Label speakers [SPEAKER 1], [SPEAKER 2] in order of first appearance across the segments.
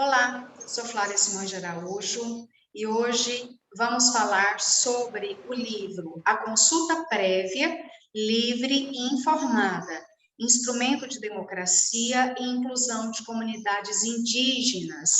[SPEAKER 1] Olá, eu sou Flávia Simões de Araújo e hoje vamos falar sobre o livro A Consulta Prévia, Livre e Informada, Instrumento de Democracia e Inclusão de Comunidades Indígenas,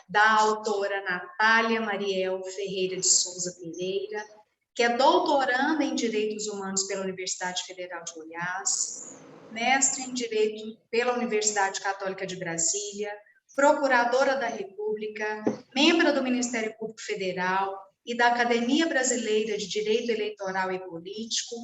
[SPEAKER 1] da autora Natália Mariel Ferreira de Souza Pereira, que é doutoranda em Direitos Humanos pela Universidade Federal de Goiás, mestre em Direito pela Universidade Católica de Brasília, procuradora da República, membro do Ministério Público Federal e da Academia Brasileira de Direito Eleitoral e Político,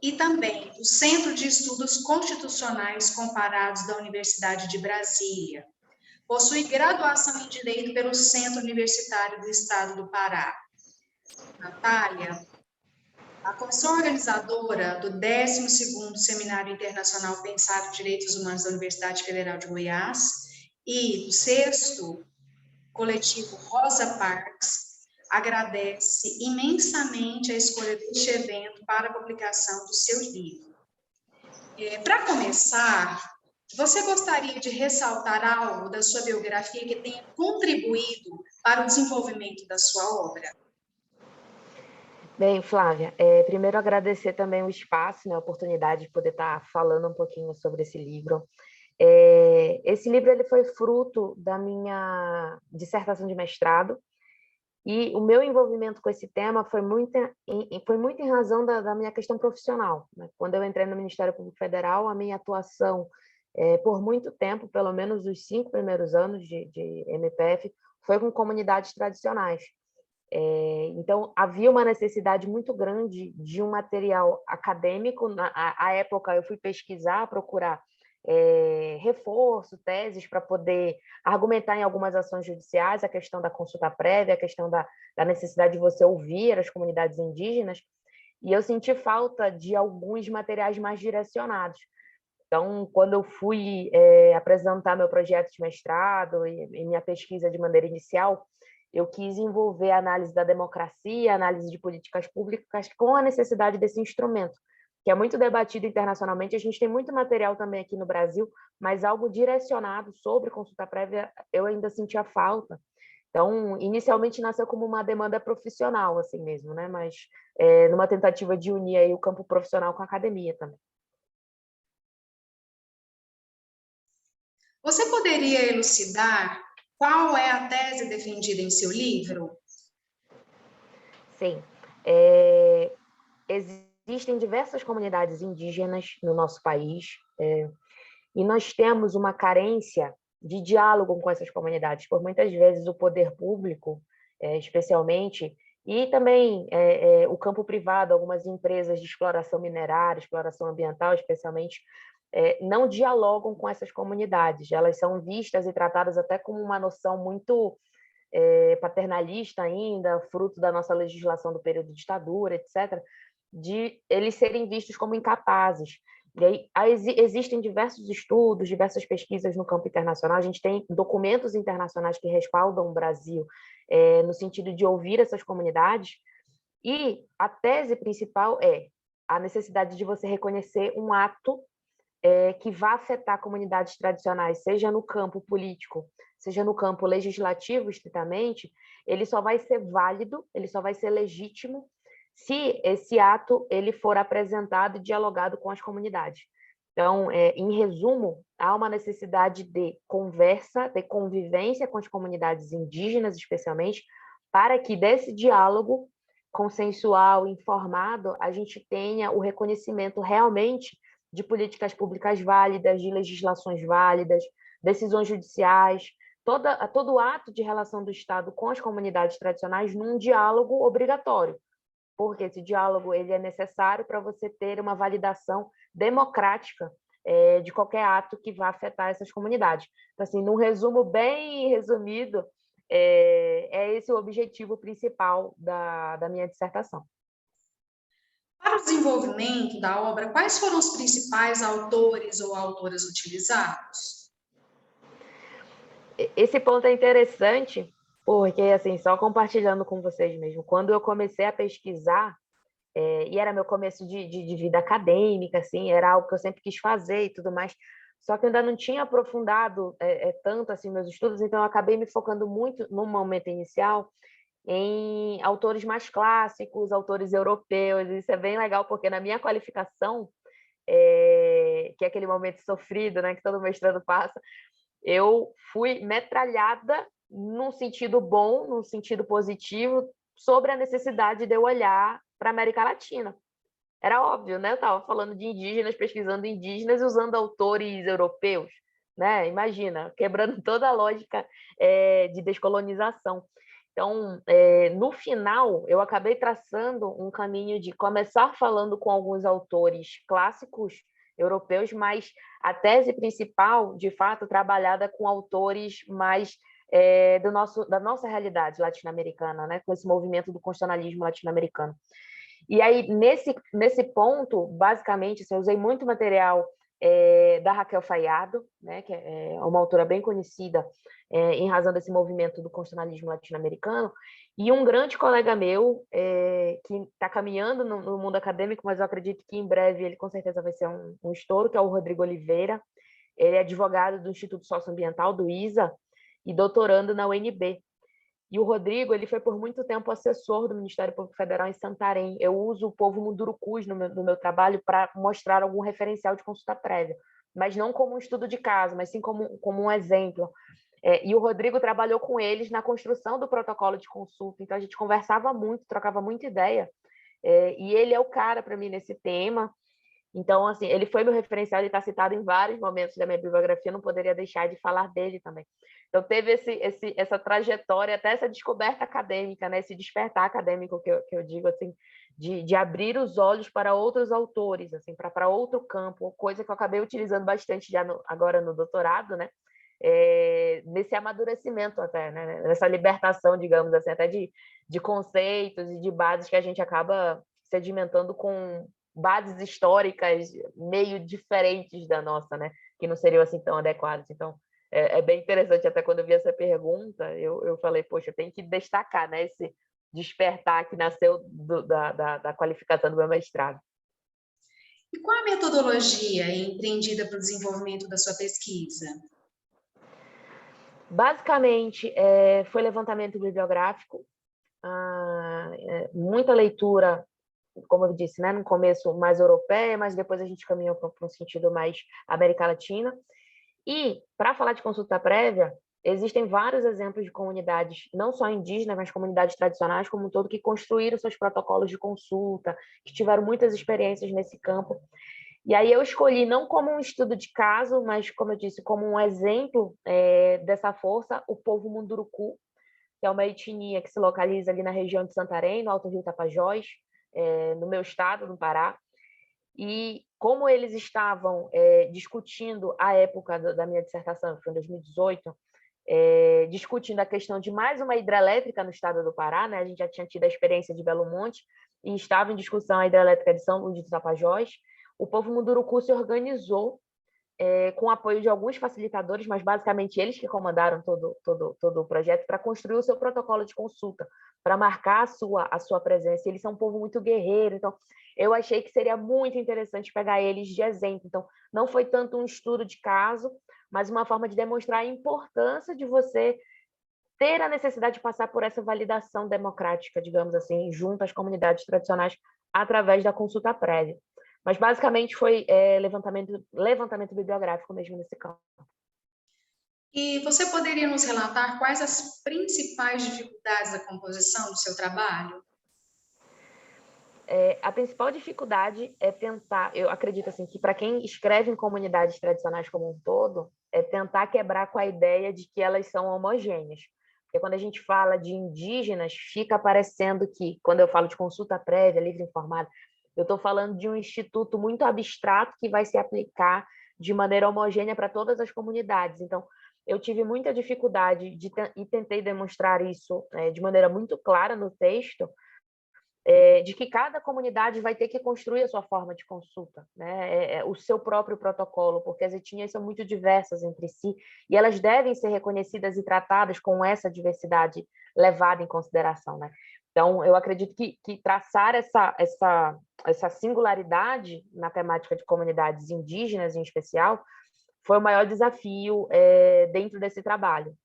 [SPEAKER 1] e também do Centro de Estudos Constitucionais Comparados da Universidade de Brasília. Possui graduação em Direito pelo Centro Universitário do Estado do Pará. Natália, a comissão organizadora do 12º Seminário Internacional Pensar Direitos Humanos da Universidade Federal de Goiás e do 6º Coletivo Rosa Parks agradece imensamente a escolha deste evento para a publicação do seu livro. Para começar, você gostaria de ressaltar algo da sua biografia que tenha contribuído para o desenvolvimento da sua obra?
[SPEAKER 2] Bem, Flávia, primeiro agradecer também o espaço, a oportunidade de poder estar falando um pouquinho sobre esse livro. Esse livro ele foi fruto da minha dissertação de mestrado e o meu envolvimento com esse tema foi muito em razão da minha questão profissional. Quando eu entrei no Ministério Público Federal, a minha atuação, por muito tempo, pelo menos os 5 primeiros anos de MPF, foi com comunidades tradicionais. Então, havia uma necessidade muito grande de um material acadêmico. À época, eu fui pesquisar, procurar reforço, teses, para poder argumentar em algumas ações judiciais a questão da consulta prévia, a questão da necessidade de você ouvir as comunidades indígenas, e eu senti falta de alguns materiais mais direcionados. Então, quando eu fui apresentar meu projeto de mestrado e minha pesquisa de maneira inicial, eu quis envolver a análise da democracia, a análise de políticas públicas com a necessidade desse instrumento, que é muito debatido internacionalmente. A gente tem muito material também aqui no Brasil, mas algo direcionado sobre consulta prévia eu ainda sentia falta. Então, inicialmente nasceu como uma demanda profissional, assim mesmo, né? Mas numa tentativa de unir aí o campo profissional com a academia também.
[SPEAKER 1] Você poderia elucidar qual é a tese defendida em seu livro?
[SPEAKER 2] Sim. Existem diversas comunidades indígenas no nosso país, e nós temos uma carência de diálogo com essas comunidades. Por muitas vezes o poder público, especialmente, e também o campo privado, algumas empresas de exploração minerária, exploração ambiental, especialmente, não dialogam com essas comunidades. Elas são vistas e tratadas até como uma noção muito paternalista ainda, fruto da nossa legislação do período de ditadura, etc., de eles serem vistos como incapazes. E aí, existem diversos estudos, diversas pesquisas no campo internacional. A gente tem documentos internacionais que respaldam o Brasil no sentido de ouvir essas comunidades, e a tese principal é a necessidade de você reconhecer um ato que vá afetar comunidades tradicionais, seja no campo político, seja no campo legislativo, estritamente. Ele só vai ser válido, ele só vai ser legítimo se esse ato ele for apresentado e dialogado com as comunidades. Então, em resumo, há uma necessidade de conversa, de convivência com as comunidades indígenas, especialmente, para que desse diálogo consensual, informado, a gente tenha o reconhecimento realmente de políticas públicas válidas, de legislações válidas, decisões judiciais, todo ato de relação do Estado com as comunidades tradicionais num diálogo obrigatório, porque esse diálogo ele é necessário para você ter uma validação democrática de qualquer ato que vá afetar essas comunidades. Então, assim, num resumo bem resumido, é esse o objetivo principal da minha dissertação.
[SPEAKER 1] Para o desenvolvimento da obra, quais foram os principais autores ou autoras utilizados?
[SPEAKER 2] Esse ponto é interessante, porque, assim, só compartilhando com vocês mesmo, quando eu comecei a pesquisar, e era meu começo de vida acadêmica, assim, era algo que eu sempre quis fazer e tudo mais, só que eu ainda não tinha aprofundado tanto assim meus estudos, então eu acabei me focando muito, no momento inicial, em autores mais clássicos, autores europeus. Isso é bem legal, porque na minha qualificação, que é aquele momento sofrido, né, que todo mestrando passa, eu fui metralhada num sentido bom, num sentido positivo, sobre a necessidade de eu olhar para a América Latina. Era óbvio, né? Eu estava falando de indígenas, pesquisando indígenas e usando autores europeus, né? Imagina, quebrando toda a lógica de descolonização. Então, no final, eu acabei traçando um caminho de começar falando com alguns autores clássicos europeus, mas a tese principal, de fato, trabalhada com autores mais da nossa realidade latino-americana, né? Com esse movimento do constitucionalismo latino-americano. E aí, nesse ponto, basicamente, assim, eu usei muito material da Raquel Fayado, né, que é uma autora bem conhecida em razão desse movimento do constitucionalismo latino-americano, e um grande colega meu, que está caminhando no mundo acadêmico, mas eu acredito que em breve ele com certeza vai ser um estouro, que é o Rodrigo Oliveira. Ele é advogado do Instituto Socioambiental, do ISA, e doutorando na UNB. E o Rodrigo, ele foi por muito tempo assessor do Ministério Público Federal em Santarém. Eu uso o povo Mundurucus no meu trabalho para mostrar algum referencial de consulta prévia, mas não como um estudo de caso, mas sim como um exemplo. E o Rodrigo trabalhou com eles na construção do protocolo de consulta, então a gente conversava muito, trocava muita ideia, e ele é o cara para mim nesse tema. Então, assim, ele foi meu referencial, ele está citado em vários momentos da minha bibliografia, não poderia deixar de falar dele também. Então, teve essa trajetória, até essa descoberta acadêmica, né? Esse despertar acadêmico que eu digo, assim, de abrir os olhos para outros autores, assim, para outro campo, coisa que eu acabei utilizando bastante já agora no doutorado, né? Nesse amadurecimento até, né? Nessa libertação, digamos assim, até de conceitos e de bases que a gente acaba sedimentando com bases históricas meio diferentes da nossa, né? Que não seriam assim tão adequadas. Então, é bem interessante, até quando eu vi essa pergunta, eu falei, poxa, tem que destacar, né, esse despertar que nasceu da qualificação do meu mestrado.
[SPEAKER 1] E qual a metodologia empreendida para o desenvolvimento da sua pesquisa?
[SPEAKER 2] Basicamente, foi levantamento bibliográfico, muita leitura, como eu disse, né, no começo mais europeia, mas depois a gente caminhou para um sentido mais América Latina. E, para falar de consulta prévia, existem vários exemplos de comunidades, não só indígenas, mas comunidades tradicionais como um todo, que construíram seus protocolos de consulta, que tiveram muitas experiências nesse campo. E aí eu escolhi, não como um estudo de caso, mas, como eu disse, como um exemplo dessa força, o povo Munduruku, que é uma etnia que se localiza ali na região de Santarém, no Alto Rio Tapajós, no meu estado, no Pará. E como eles estavam discutindo a época da minha dissertação, que foi em 2018, discutindo a questão de mais uma hidrelétrica no estado do Pará, né? A gente já tinha tido a experiência de Belo Monte e estava em discussão a hidrelétrica de São Luís dos Tapajós. O povo Munduruku se organizou com o apoio de alguns facilitadores, mas basicamente eles que comandaram todo o projeto para construir o seu protocolo de consulta, para marcar a sua presença. Eles são um povo muito guerreiro, então eu achei que seria muito interessante pegar eles de exemplo. Então, não foi tanto um estudo de caso, mas uma forma de demonstrar a importância de você ter a necessidade de passar por essa validação democrática, digamos assim, junto às comunidades tradicionais, através da consulta prévia. Mas, basicamente, foi levantamento bibliográfico mesmo nesse campo.
[SPEAKER 1] E você poderia nos relatar quais as principais dificuldades da composição do seu trabalho?
[SPEAKER 2] A principal dificuldade é tentar, eu acredito assim, que para quem escreve em comunidades tradicionais como um todo, é tentar quebrar com a ideia de que elas são homogêneas. Porque quando a gente fala de indígenas, fica parecendo que, quando eu falo de consulta prévia, livre informada, eu estou falando de um instituto muito abstrato que vai se aplicar de maneira homogênea para todas as comunidades. Então, eu tive muita dificuldade e tentei demonstrar isso de maneira muito clara no texto, de que cada comunidade vai ter que construir a sua forma de consulta, né? O seu próprio protocolo, porque as etnias são muito diversas entre si e elas devem ser reconhecidas e tratadas com essa diversidade levada em consideração, né? Então, eu acredito que traçar essa singularidade na temática de comunidades indígenas, em especial, foi o maior desafio dentro desse trabalho.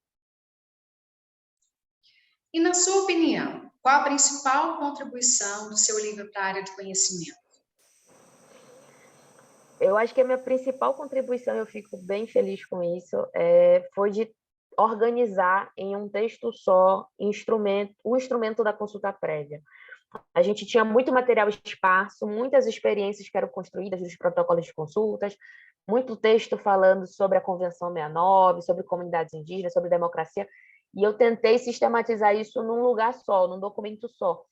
[SPEAKER 1] E, na sua opinião, qual a principal contribuição do seu livro para a área de conhecimento?
[SPEAKER 2] Eu acho que a minha principal contribuição, eu fico bem feliz com isso, foi de organizar em um texto só o instrumento da consulta prévia. A gente tinha muito material esparso, muitas experiências que eram construídas dos protocolos de consultas, muito texto falando sobre a Convenção 69, sobre comunidades indígenas, sobre democracia, e eu tentei sistematizar isso num lugar só, num documento só,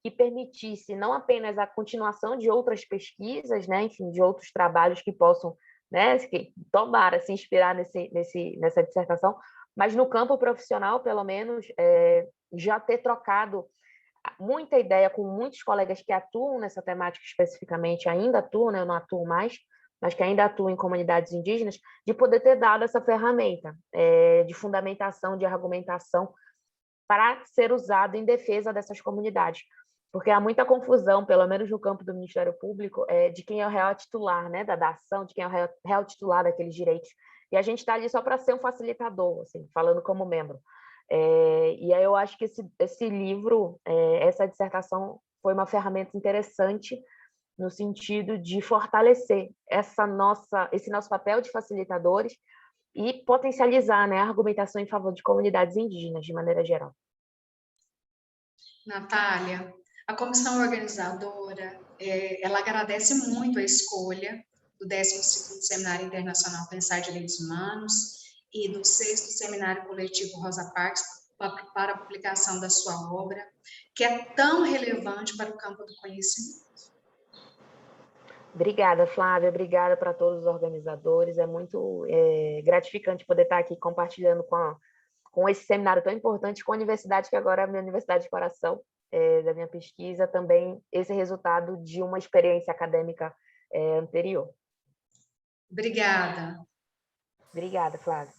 [SPEAKER 2] que permitisse não apenas a continuação de outras pesquisas, né, enfim, de outros trabalhos que possam, né, que tomara se inspirar nessa dissertação, mas no campo profissional, pelo menos, já ter trocado muita ideia com muitos colegas que atuam nessa temática especificamente, ainda atuam, né, eu não atuo mais, mas que ainda atuam em comunidades indígenas, de poder ter dado essa ferramenta de fundamentação, de argumentação, para ser usado em defesa dessas comunidades. Porque há muita confusão, pelo menos no campo do Ministério Público, de quem é o real titular, né, da ação, de quem é o real titular daqueles direitos. E a gente está ali só para ser um facilitador, assim, falando como membro. E aí eu acho que esse livro, essa dissertação, foi uma ferramenta interessante no sentido de fortalecer esse nosso papel de facilitadores e potencializar, né, a argumentação em favor de comunidades indígenas, de maneira geral.
[SPEAKER 1] Natália, a comissão organizadora, ela agradece muito a escolha do 12º Seminário Internacional Pensar Direitos Humanos e do 6º Seminário Coletivo Rosa Parks para a publicação da sua obra, que é tão relevante para o campo do conhecimento.
[SPEAKER 2] Obrigada, Flávia. Obrigada para todos os organizadores. É muito gratificante poder estar aqui compartilhando com esse seminário tão importante, com a universidade, que agora é a minha universidade de coração, da minha pesquisa, também esse resultado de uma experiência acadêmica anterior.
[SPEAKER 1] Obrigada.
[SPEAKER 2] Obrigada, Flávia.